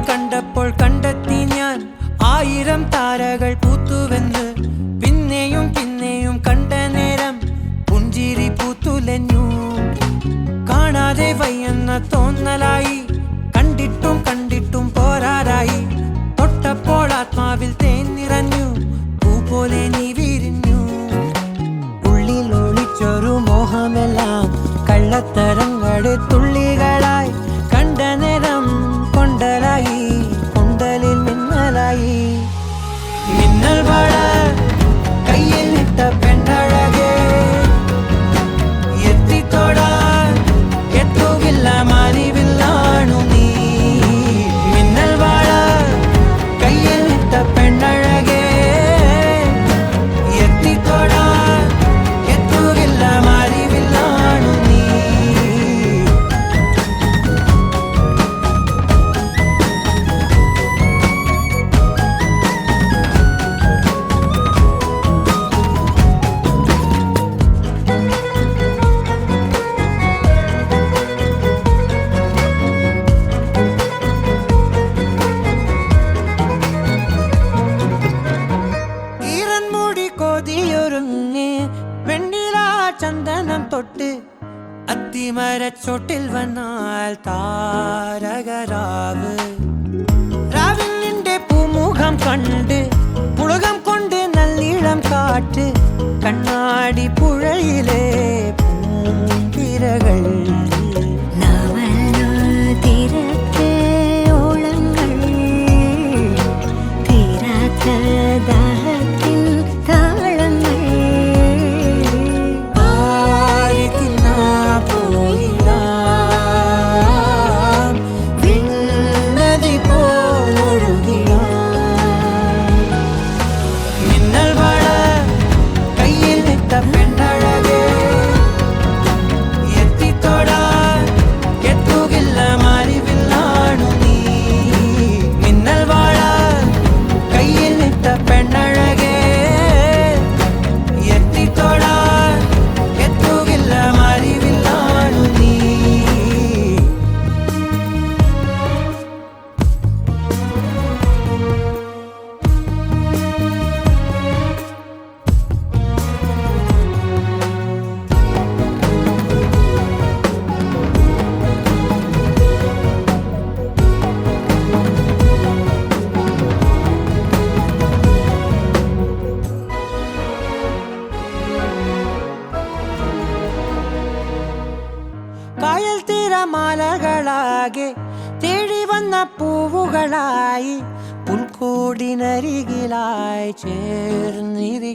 കണ്ടപ്പോൾ കണ്ടെത്തി ഞാൻ 1000 താരകൾ പൂത്തുവെന്ന്. പിന്നെയും പിന്നെയും കണ്ട നേരം പുഞ്ചിരി പൂത്തുലഞ്ഞു. കാണാതെ വയ്യെന്ന തോന്നലായി, കണ്ടിട്ടും കണ്ടിട്ടും പോരാറായി. തൊട്ടപ്പോൾ ആത്മാവിൽ തേൻ നിറഞ്ഞു, പൂ പോലെ നീ വിരിഞ്ഞു. ഉള്ളിൽ ഒളിച്ചൊരു മോഹമെല്ലാം കള്ളത്തരങ്ങളുടെ തുള്ളികളായി. കണ്ട നേരം കൊണ്ടലായി, കൊണ്ടലിൽ മിന്നലായി. മിന്നൽ വള കയ്യിൽ ഇട്ട പെണ്ണഴകേ, എത്തിത്തൊടാൻ എത്തുകില്ല മാറിവില്ലാണു നീ. മിന്നൽ വള കയ്യിൽ ഇട്ട പെണ്ണഴകേ, എത്തിത്തൊടാൻ എത്തുകില്ല മാറിവില്ലാണു നീ. വെണ്ണില ചന്ദനം തൊട്ട് അത്തിമരച്ചോട്ടിൽ വന്നാൽ താരകരാവ്. രാവിൽ നിന്റെ പൂമുഖം കണ്ട് പുളകം കൊണ്ട് നല്ലിളം കാറ്റ്. കണ്ണാടി പുഴയിലെ പൂന്തിരകൾ കായൽ തിരമാലകളാകെ തേടി വന്ന പൂവുകളായി. പുൽക്കൂടിനരികിലായി ചേർന്നിരി